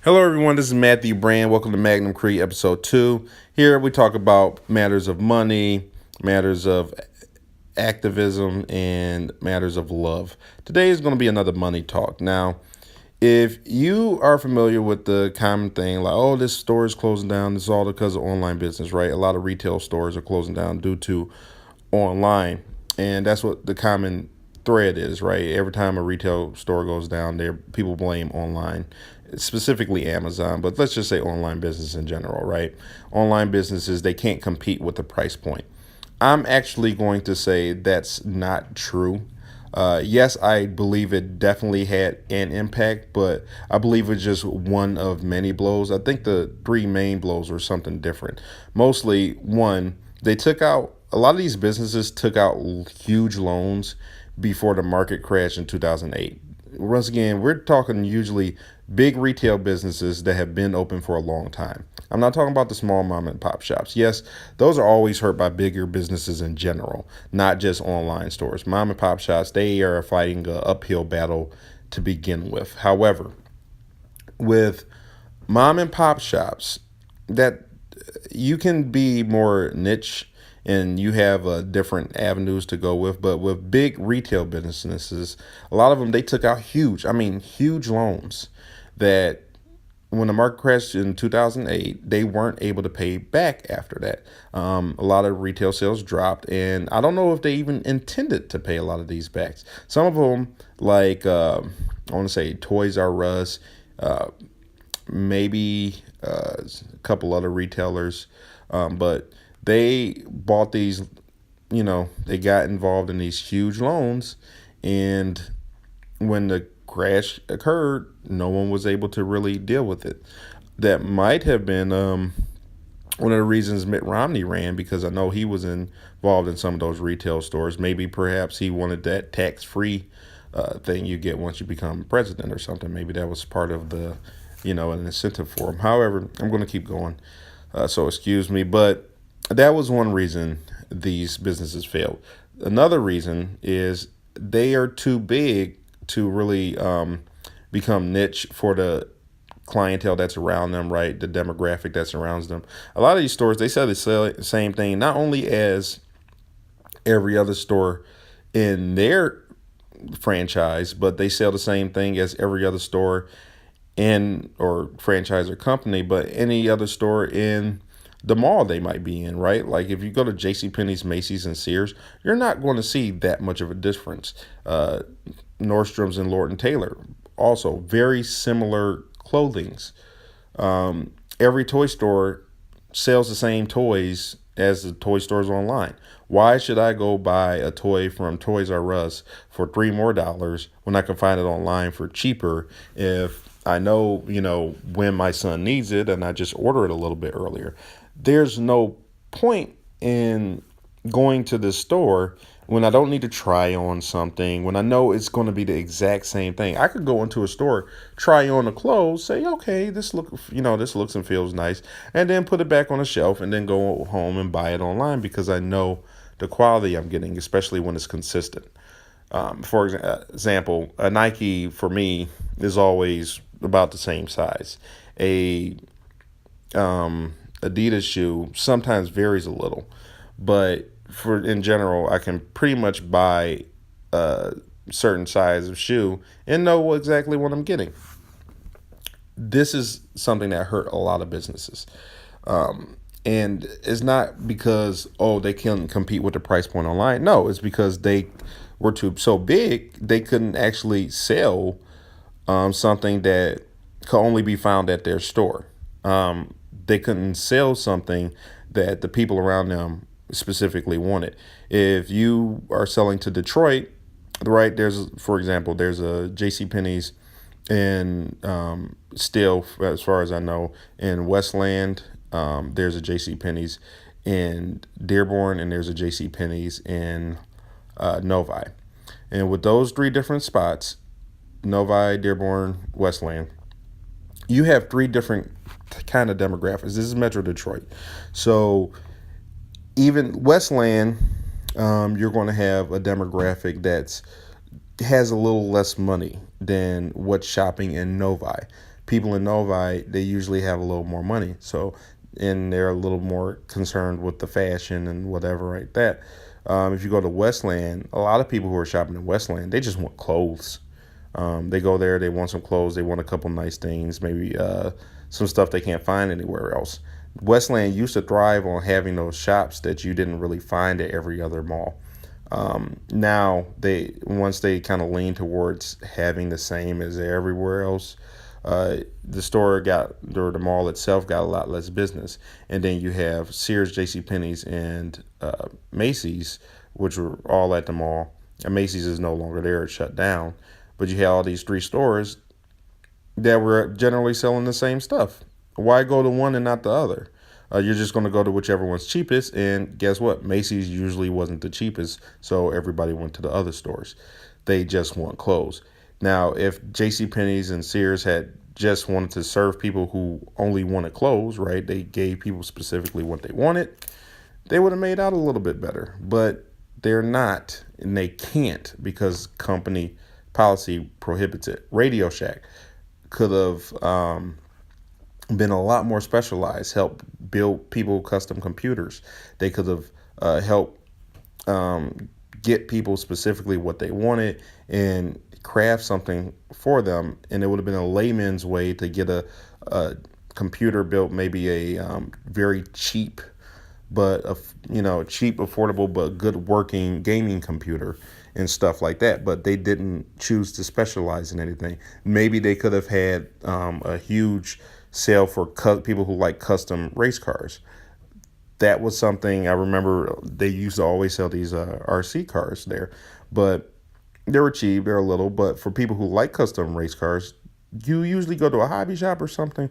Hello, everyone. This is Matthew Brand. Welcome to Magnum episode 2. Here we talk about matters of money, matters of activism, and matters of love. Today is going to be another money talk. Now, if you are familiar with the common thing, like, oh, this store is closing down, this is all because of online business, right? A lot of retail stores are closing down due to online. And that's what the common thread is, right? Every time a retail store goes down, there people blame online, specifically Amazon, but let's just say online business in general, right? Online businesses, they can't compete with the price point. I'm actually going to say that's not true. Yes, I believe it definitely had an impact, but I believe it's just one of many blows. I think the three main blows were something different. Mostly, one, they took out a lot of these businesses took out huge loans before the market crashed in 2008. Once again, we're talking usually big retail businesses that have been open for a long time. I'm not talking about the small mom and pop shops. Yes, those are always hurt by bigger businesses in general, not just online stores. Mom and pop shops, they are fighting an uphill battle to begin with. However, with mom and pop shops, that you can be more niche and you have different avenues to go with. But with big retail businesses, a lot of them, they took out huge loans that when the market crashed in 2008, they weren't able to pay back after that. A lot of retail sales dropped, and I don't know if they even intended to pay a lot of these back. Some of them, like I want to say Toys R Us, uh, maybe a couple other retailers, but they bought these, they got involved in these huge loans, and when the crash occurred, no one was able to really deal with it. That might have been one of the reasons Mitt Romney ran, because I know he was involved in some of those retail stores. Maybe perhaps he wanted that tax free thing you get once you become president or something. Maybe that was part of the, an incentive for him. However, I'm going to keep going. So excuse me. But that was one reason these businesses failed. Another reason is they are too big to really become niche for the clientele that's around them, right? The demographic that surrounds them. A lot of these stores, they sell the same thing, not only as every other store in their franchise, but they sell the same thing as every other store in or franchise or company, but any other store in the mall they might be in, right? Like if you go to JCPenney's, Macy's, and Sears, you're not going to see that much of a difference. Nordstrom's and Lord and Taylor, also very similar clothings. Every toy store sells the same toys as the toy stores online. Why should I go buy a toy from Toys R Us for $3 more when I can find it online for cheaper if I know, when my son needs it and I just order it a little bit earlier? There's no point in going to the store when I don't need to try on something, when I know it's going to be the exact same thing. I could go into a store, try on the clothes, say, okay, this looks and feels nice, and then put it back on the shelf and then go home and buy it online because I know the quality I'm getting, especially when it's consistent. For example, a Nike for me is always about the same size. A Adidas shoe sometimes varies a little, but for in general, I can pretty much buy a certain size of shoe and know exactly what I'm getting. This is something that hurt a lot of businesses. And it's not because, oh, they can compete with the price point online. No, it's because they were too so big they couldn't actually sell something that could only be found at their store. They couldn't sell something that the people around them specifically wanted. If you are selling to Detroit, right, for example, there's a J.C. Penney's in still, as far as I know, in Westland. There's a J.C. Penney's in Dearborn, and there's a J.C. Penney's in Novi. And with those three different spots, Novi, Dearborn, Westland, you have three different kind of demographics. This is Metro Detroit. So even Westland, you're going to have a demographic that's has a little less money than what's shopping in Novi. people in Novi, they usually have a little more money. So, and they're a little more concerned with the fashion and whatever like that. If you go to Westland, a lot of people who are shopping in Westland, they just want clothes. They go there, they want some clothes, they want a couple nice things, maybe some stuff they can't find anywhere else. Westland used to thrive on having those shops that you didn't really find at every other mall. Now once they kind of lean towards having the same as everywhere else, the mall itself got a lot less business. And then you have Sears, J.C. Penney's, and Macy's, which were all at the mall. And Macy's is no longer there; it's shut down. But you had all these three stores that were generally selling the same stuff. Why go to one and not the other? You're just going to go to whichever one's cheapest. And guess what? Macy's usually wasn't the cheapest, so everybody went to the other stores. They just want clothes. Now, if JCPenney's and Sears had just wanted to serve people who only wanted clothes, right? They gave people specifically what they wanted. They would have made out a little bit better, but they're not, and they can't because company policy prohibits it. Radio Shack could have been a lot more specialized, help build people custom computers. They could have helped get people specifically what they wanted and craft something for them. And it would have been a layman's way to get a computer built, maybe a very cheap, but cheap, affordable, but good working gaming computer and stuff like that. But they didn't choose to specialize in anything. Maybe they could have had a huge sale for people who like custom race cars. That was something I remember they used to always sell these RC cars there, but they were cheap, they're a little, but for people who like custom race cars, you usually go to a hobby shop or something.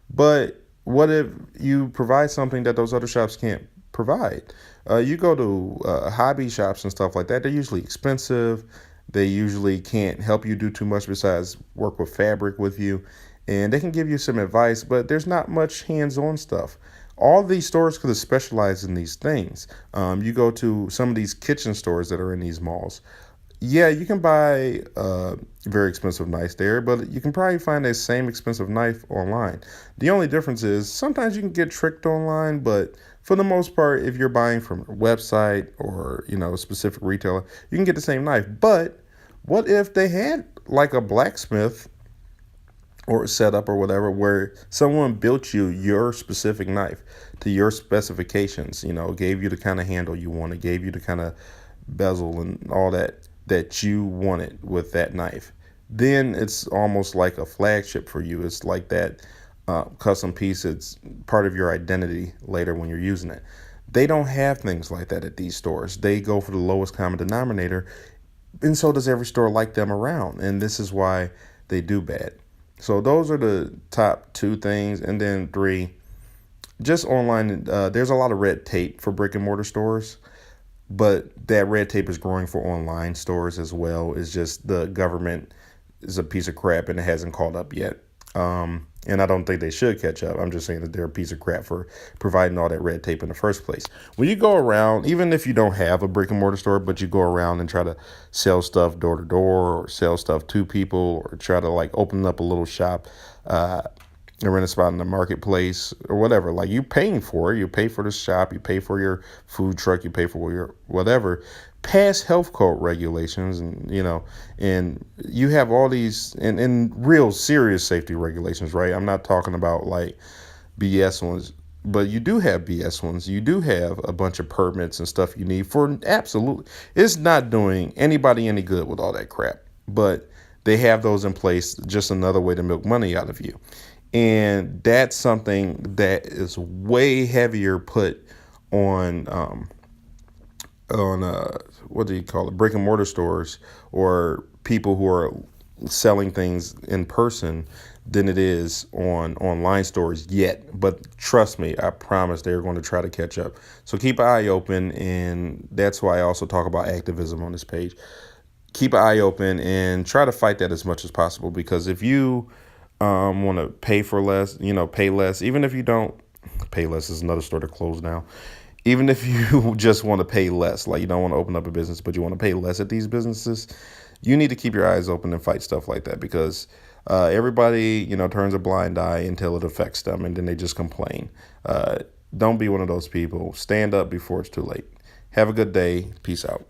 But what if you provide something that those other shops can't provide? You go to hobby shops and stuff like that, they're usually expensive. They usually can't help you do too much besides work with fabric with you. And they can give you some advice, but there's not much hands-on stuff. All these stores could have specialized in these things. You go to some of these kitchen stores that are in these malls. Yeah, you can buy a very expensive knife there, but you can probably find that same expensive knife online. The only difference is sometimes you can get tricked online, but for the most part, if you're buying from a website or, a specific retailer, you can get the same knife. But what if they had like a blacksmith or a setup or whatever where someone built you your specific knife to your specifications, gave you the kind of handle you wanted, gave you the kind of bezel and all that you wanted with that knife? Then it's almost like a flagship for you. It's like that custom piece. It's part of your identity later when you're using it. They don't have things like that at these stores. They go for the lowest common denominator, and so does every store like them around. And this is why they do bad. So those are the top two things. And then three, just online. There's a lot of red tape for brick and mortar stores, but that red tape is growing for online stores as well. It's just the government is a piece of crap and it hasn't caught up yet. And I don't think they should catch up. I'm just saying that they're a piece of crap for providing all that red tape in the first place. When you go around, even if you don't have a brick and mortar store, but you go around and try to sell stuff door to door or sell stuff to people or try to like open up a little shop, or rent a spot in the marketplace or whatever, like you paying for it. You pay for the shop, you pay for your food truck, you pay for your whatever. Pass health code regulations, and and you have all these and real serious safety regulations, right? I'm not talking about like BS ones, but you do have BS ones. You do have a bunch of permits and stuff you need for absolutely. It's not doing anybody any good with all that crap, but they have those in place. Just another way to milk money out of you. And that's something that is way heavier put on what do you call it, brick and mortar stores or people who are selling things in person than it is on online stores yet. But trust me, I promise they're going to try to catch up. So keep an eye open, and that's why I also talk about activism on this page. Keep an eye open and try to fight that as much as possible, because if you want to pay for less, pay less, even if you don't pay less is another store to close now. Even if you just want to pay less, like you don't want to open up a business, but you want to pay less at these businesses, you need to keep your eyes open and fight stuff like that, because Everybody, turns a blind eye until it affects them, and then they just complain. Don't be one of those people. Stand up before it's too late. Have a good day. Peace out.